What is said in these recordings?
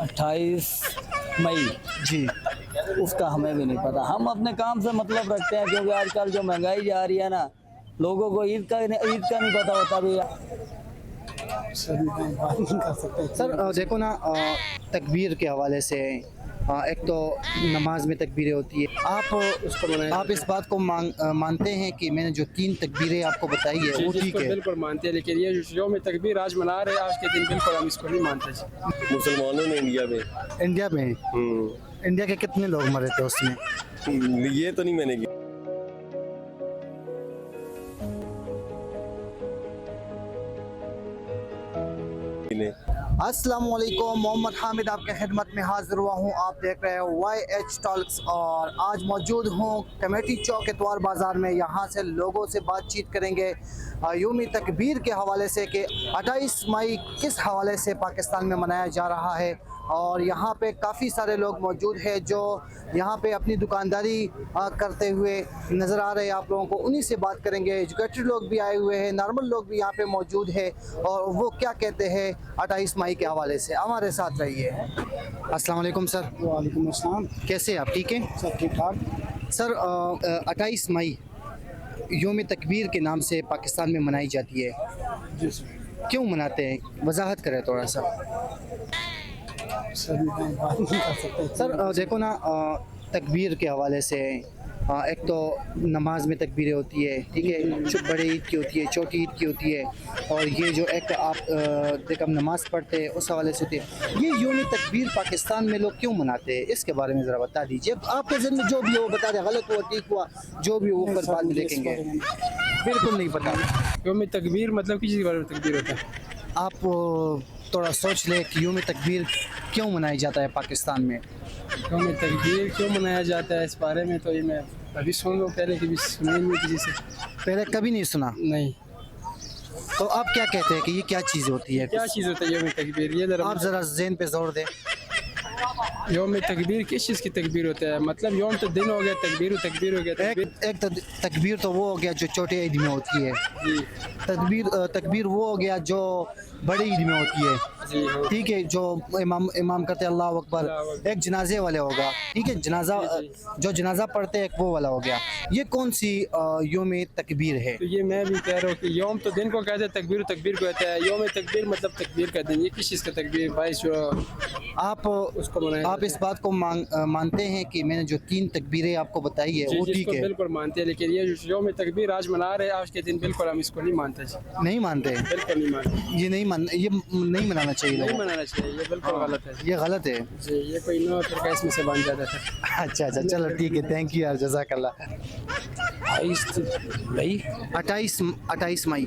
28 मई जी। उसका हमें भी नहीं पता। हम अपने काम से मतलब रखते हैं, क्योंकि आजकल जो महंगाई जा रही है ना, लोगों को ईद का नहीं पता होता भी। सर बात नहीं कर सकते सर। देखो ना, तकबीर के हवाले से एक तो नमाज में तकबीरें होती है। आप इस बात को मानते हैं कि मैंने जो 3 तकबीरें आपको बताई है वो ठीक है? बिल्कुल मानते हैं, लेकिन ये जो यौम तकबीर आज मना रहे हैं आज के दिन, बिल्कुल हम इसको नहीं मानते। मुसलमानों ने इंडिया में इंडिया के कितने लोग मरे थे उसमें? ये तो नहीं मैंने किया। अस्सलामुअलैकुम, मोहम्मद हामिद आपके खिदमत में हाजिर हुआ हूँ। आप देख रहे हैं YH टॉक्स और आज मौजूद हूँ कमेटी चौक इतवार बाज़ार में। यहाँ से लोगों से बातचीत करेंगे यौम तकबीर के हवाले से कि 28 मई किस हवाले से पाकिस्तान में मनाया जा रहा है। और यहाँ पे काफ़ी सारे लोग मौजूद हैं जो यहाँ पे अपनी दुकानदारी करते हुए नज़र आ रहे हैं आप लोगों को। उन्हीं से बात करेंगे। एजुकेटेड लोग भी आए हुए हैं, नॉर्मल लोग भी यहाँ पे मौजूद है और वो क्या कहते हैं 28 मई के हवाले से। हमारे साथ रहिए। अस्सलाम वालेकुम सर। वालेकुम अस्सलाम। कैसे हैं आप? ठीक हैं? सब ठीक ठाक। सर 28 मई यौम तकबीर के नाम से पाकिस्तान में मनाई जाती है, जी सर। क्यों मनाते हैं? वजाहत करें थोड़ा सा। सर बात नहीं कर सकते सर देखो ना, तकबीर के हवाले से एक तो नमाज में तकबीरें होती है, ठीक है, बड़े ईद की होती है, छोटी ईद की होती है, और ये जो एक आप देखो नमाज पढ़ते हैं उस हवाले से होती है। ये यौम तकबीर पाकिस्तान में लोग क्यों मनाते हैं, इसके बारे में ज़रा बता दीजिए। आपके ज़हन में जो भी हो बता दें, गलत हुआ ठीक हुआ जो भी हो फिर बाद में देखेंगे। बिल्कुल नहीं पता। यौम तकबीर मतलब किसी के बारे में तकबीर होता है? आप थोड़ा सोच ले कि यौम तकबीर क्यों मनाया जाता है पाकिस्तान में? यौम तकबीर क्यों मनाया जाता है इस बारे में तो ये मैं अभी सुन रहा हूँ, पहले कभी सुना नहीं किसी से। पहले कभी नहीं सुना? नहीं। तो आप क्या कहते हैं कि ये क्या चीज़ होती है? क्या चीज़ होता है यौम तकबीर? ये आप ज़रा ज़हन पे जोर दें। यौम तकबीर किस चीज़ की तकबीर होता है? मतलब यौम तो दिन हो गया, तकबीर हो गया। एक तकबीर तो वो हो गया जो छोटे ईद में होती है। जी। तकबीर वो हो गया जो बड़ी ईद में होती है, जी हाँ। ठीक है, जो इमाम करते हैं अल्लाह अकबर। एक जनाजे वाले होगा, ठीक है, जो जनाजा पढ़ते हैं एक वो वाला हो गया। ये कौन सी यौम तकबीर है? तो ये मैं भी कह रहा हूँ कि यौम तो दिन को कहते हैं, तकबीर को कहता है। यौम तकबीर मतलब तकबीर का दिन। ये किस चीज़ का तकबीर भाई? आप इस बात को मानते हैं कि मैंने जो 3 तकबीरें आपको बताई है वो ठीक है? बिल्कुल मानते हैं, लेकिन ये जो यौम तकबीर आज मना रहे हैं आज के दिन, बिल्कुल हम इसको नहीं मानते। नहीं मानते? बिल्कुल नहीं मानते। ये नहीं मनाना चाहिए। नहीं मनाना चाहिए, ये बिल्कुल गलत है। ये गलत है जी। ये कोई नया तरीका इसमें से बन जाता था। अच्छा, चलो ठीक है, थैंक यू यार, जज़ाकल्लाह। 28 मई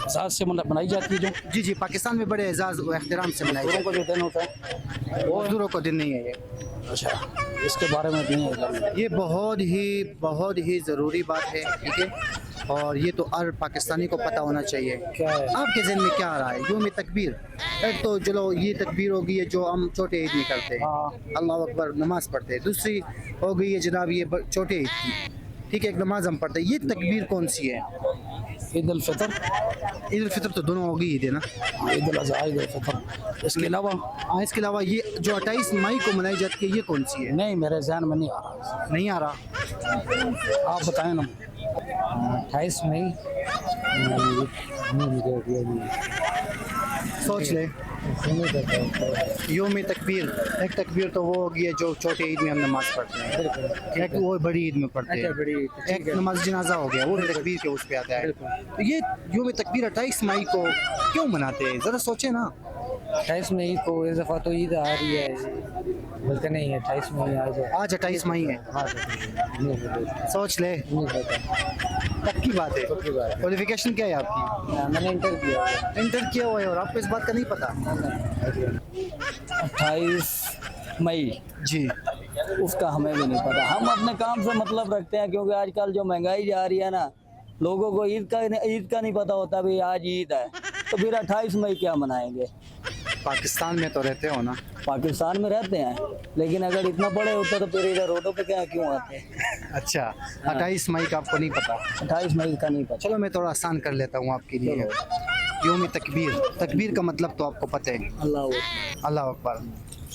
साथ से मनाई जाती है जो। जी जी, पाकिस्तान में बड़े एजाज और एहतराम से मनाई जाती को जो दिन होता है है। मजदूरों को दिन नहीं है ये। अच्छा, इसके बारे में नहीं है। ये बहुत ही ज़रूरी बात है, ठीक है, और ये तो हर पाकिस्तानी को पता होना चाहिए। क्या है? आपके ज़हन में क्या आ रहा है? यौम तकबीर एक तो चलो ये तकबीर हो गई है जो हम छोटे ईद में करते हैं, अल्लाह अकबर नमाज पढ़ते हैं। दूसरी हो गई है जनाब ये छोटे ईद की, ठीक है, एक नमाज हम पढ़ते हैं। ये तकबीर कौन सी है? ईद उल फितर तो दोनों हो गई ईद है ना, ईद उल अज़हा, ईद उल फितर। इसके अलावा ये जो 28 मई को मनाई जाती है ये कौन सी है? नहीं, मेरे ज़हन में नहीं आ रहा। आप बताएं ना। 28 मई सोच ले। यौम तकबीर, एक तकबीर तो वो होगी है जो छोटे ईद में हम नमाज पढ़ते हैं, एक वो बड़ी ईद में पढ़ते हैं। एक नमाज जनाजा हो गया, वो तकबीर के उस पे आता है। तो ये यौम तकबीर 28 मई को क्यों मनाते हैं? ज़रा सोचे ना। 28 मई को इस दफ़ा तो ईद आ रही है, बल्कि नहीं है 28 मई आज 28 मई है। सोच ले, पक्की बात है। क्वालिफिकेशन क्या है आपकी? मैंने इंटर किया हुआ है और आपको इस बात का नहीं पता? 28 मई जी। उसका हमें भी नहीं पता। हम अपने काम से मतलब रखते हैं, क्योंकि आजकल जो महंगाई जा रही है ना, लोगों को ईद का नहीं पता होता भी आज ईद है, तो फिर 28 मई क्या मनाएंगे? पाकिस्तान में तो रहते हो ना? पाकिस्तान में रहते हैं, लेकिन अगर इतना बड़े होते तो फिर इधर रोडों पे क्यों आते हैं? अच्छा, 28 मई का आपको नहीं पता? 28 मई का नहीं पता। चलो मैं थोड़ा आसान कर लेता हूँ आपके लिए। योम तकबीर, तकबीर का मतलब तो आपको पता है, अल्लाह अल्लाह अकबर।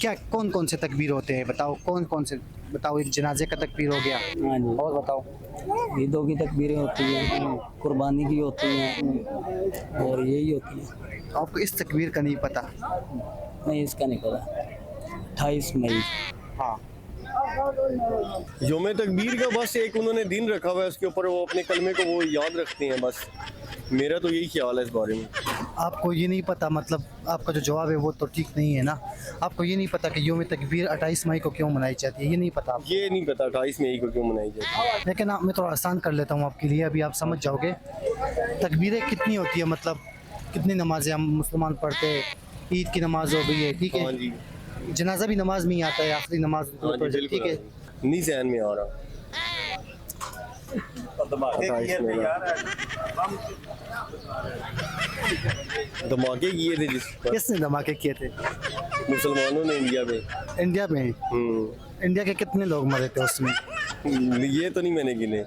क्या कौन कौन से तकबीर होते हैं बताओ, कौन कौन से बताओ। एक जनाजे का तकबीर हो गया, हाँ जी, और बताओ। ईदों की तकबीरें होती हैं, कुर्बानी की होती हैं, और यही होती हैं। आपको इस तकबीर का नहीं पता? नहीं, इसका नहीं पता। 28 मई। हाँ, योम तकबीर का बस एक उन्होंने दिन रखा हुआ है, उसके ऊपर वो अपने कलमे को वो याद रखते हैं बस। मेरा तो यही ख्याल है इस बारे में। आपको ये नहीं पता, मतलब आपका जो जवाब है वो तो ठीक नहीं है ना। आपको ये नहीं पता कि योम तकबीर 28 मई को क्यों मनाई जाती है, ये नहीं पता आपको? ये नहीं पता 28 मई को क्यों मनाई जाती है। लेकिन मैं थोड़ा आसान कर लेता हूँ आपके लिए, अभी आप समझ जाओगे। तकबीरें कितनी होती है, मतलब कितनी नमाजें हम मुसलमान पढ़ते हैं। ईद की नमाज हो गई है, ठीक हाँ है, जी, जनाजा भी नमाज में ही आता है, आखिरी नमाज, हाँ जी, ठीक है। बिल्कुल नहीं सहन में आ रहा। 28 मई धमाके किए थे जिस पर किसने धमाके किए थे? मुसलमानों ने इंडिया में। इंडिया में। इंडिया के कितने लोग मरे थे उसमें? ये तो नहीं मैंने गिने।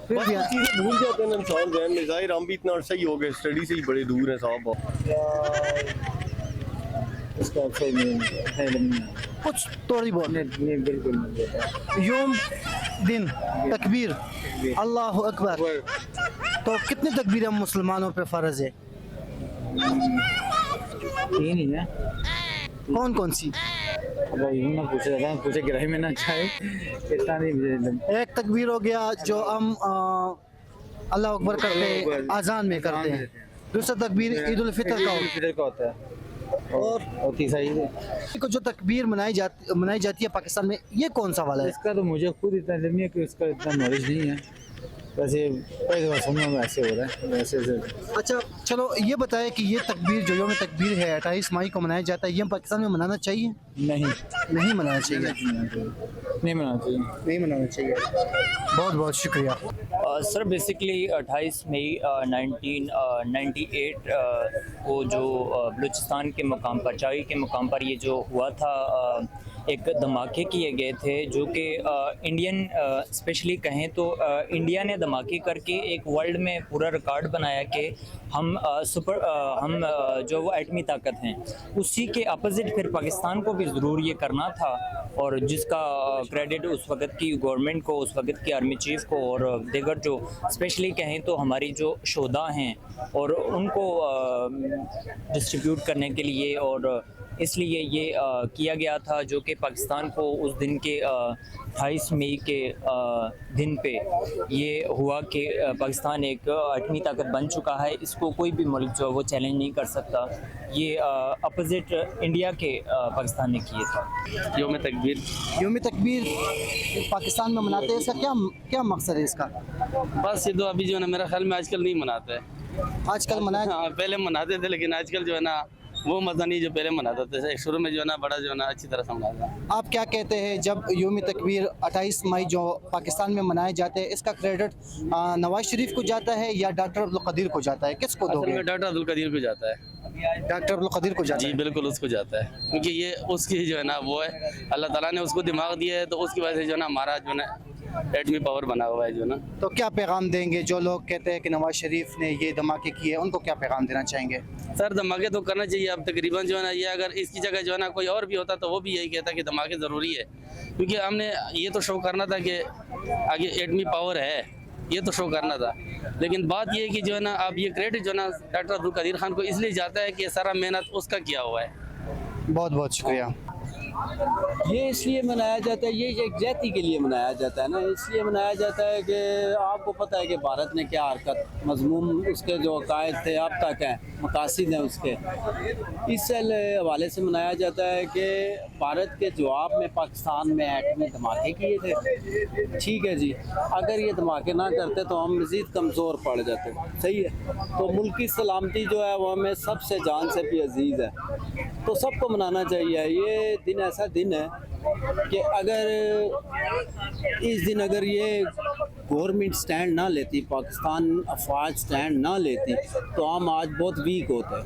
फिर बस भी चीजें भूल जाते हैं इंसान जहन में। जाहिर हम भी इतना अर्सा ही हो गए, स्टडी से ही बड़े दूर हैं साहब। इसका अक्सर नहीं। कुछ थोड़ी बहुत। बिल्कुल योम दिन तकबीर, अल्लाह अकबर, तो कितनी तकबीर हम मुसलमानों पे फर्ज है? तीन ही है। कौन कौन सी? अब यूं ना पूछे जाता है, पूछे गिराई में ना चाहे इतना नहीं। एक तकबीर हो गया जो हम अल्लाह अकबर करते हैं, आज़ान में करते हैं। दूसरा तकबीर ईद उल फितर का होता है, और तीसरा ही को जो तकबीर मनाई जाती है पाकिस्तान में, ये कौन सा वाला है? इसका तो मुझे खुद इतना इल्म नहीं है कि इसका इतना नॉलेज नहीं है। वैसे पहली बार सुनने में ऐसे हो रहा है वैसे से। अच्छा चलो ये बताएं कि ये तकबीर जो योम तकबीर है 28 मई को मनाया जाता है, ये हम पाकिस्तान में मनाना चाहिए? नहीं नहीं मनाना चाहिए, नहीं मनाना चाहिए। नहीं मनाना चाहिए। बहुत बहुत शुक्रिया। सर बेसिकली 28 मई 1998 को जो बलूचिस्तान के मुकाम पर, चावी के मुकाम पर ये जो हुआ था, एक धमाके किए गए थे जो कि इंडियन स्पेशली कहें तो इंडिया ने धमाके करके एक वर्ल्ड में पूरा रिकॉर्ड बनाया कि हम जो वो एटमी ताकत हैं। उसी के अपोजिट फिर पाकिस्तान को भी ज़रूर ये करना था, और जिसका क्रेडिट उस वक्त की गवर्नमेंट को, उस वक्त की आर्मी चीफ़ को, और दीगर जो स्पेशली कहें तो हमारी जो शोधा हैं और उनको डिस्ट्रीब्यूट करने के लिए, और इसलिए ये किया गया था जो कि पाकिस्तान को उस दिन के 28 मई के दिन पे ये हुआ कि पाकिस्तान एक एटमी ताकत बन चुका है। इसको कोई भी मुल्क जो है वो चैलेंज नहीं कर सकता। ये अपोजिट इंडिया के पाकिस्तान ने किए थे। योम तकबीर पाकिस्तान में मनाते हैं, इसका क्या क्या मकसद है इसका? बस ये तो अभी जो है ना मेरा ख्याल में आजकल नहीं मनाते हैं। आजकल मनाया? हाँ, पहले मनाते थे, लेकिन आजकल जो है ना वो मज़ा नहीं जो पहले मनाते थे। शुरू में जो है ना बड़ा जो है ना अच्छी तरह से मनाता है। आप क्या कहते हैं जब योम तकबीर 28 मई जो पाकिस्तान में मनाए जाते हैं, इसका क्रेडिट नवाज शरीफ को जाता है या डॉक्टर अब्दुल कदीर को जाता है? किसको असल दोगे? में डॉक्टर अब्दुल कदीर को जाता है। डॉक्टर अब्दुल कदीर को जाता जी है। बिल्कुल उसको जाता है, क्योंकि ये उसकी जो है ना वो है, अल्लाह ताला ने उसको दिमाग दिया है, तो उसकी वजह से जो है ना हमारा जो है ना एटमी पावर बना हुआ है जो ना। तो क्या पैगाम देंगे जो लोग कहते हैं कि नवाज शरीफ ने ये धमाके किए, उनको क्या पैगाम देना चाहेंगे? सर धमाके तो करना चाहिए। अब तकरीबन जो है ना ये अगर इसकी जगह जो है ना कोई और भी होता तो वो भी यही कहता कि धमाके ज़रूरी है, क्योंकि हमने ये तो शो करना था कि आगे एटमी पावर है, ये तो शो करना था। लेकिन बात ये है कि जो है ना अब ये क्रेडिट जो है ना डॉक्टर अब्दुल कदीर खान को इसलिए जाता है कि सारा मेहनत उसका किया हुआ है। बहुत बहुत शुक्रिया। ये इसलिए मनाया जाता है, ये एक जाति के लिए मनाया जाता है ना, इसलिए मनाया जाता है कि आपको पता है कि भारत ने क्या हरकत, मजमून उसके जो अकायद थे अब तक हैं, मकासद हैं उसके, इस हवाले से मनाया जाता है कि भारत के जवाब में पाकिस्तान में एटमी धमाके किए थे। ठीक है जी, अगर ये धमाके ना करते तो हम मज़ीद कमज़ोर पड़ जाते। सही है, तो मुल्क की सलामती जो है वो हमें सबसे जान से भी अजीज़ है, तो सबको मनाना चाहिए। ये दिन ऐसा दिन है कि अगर इस दिन अगर ये गवर्नमेंट स्टैंड ना लेती, पाकिस्तान अफवाज स्टैंड ना लेती, तो हम आज बहुत वीक होते हैं।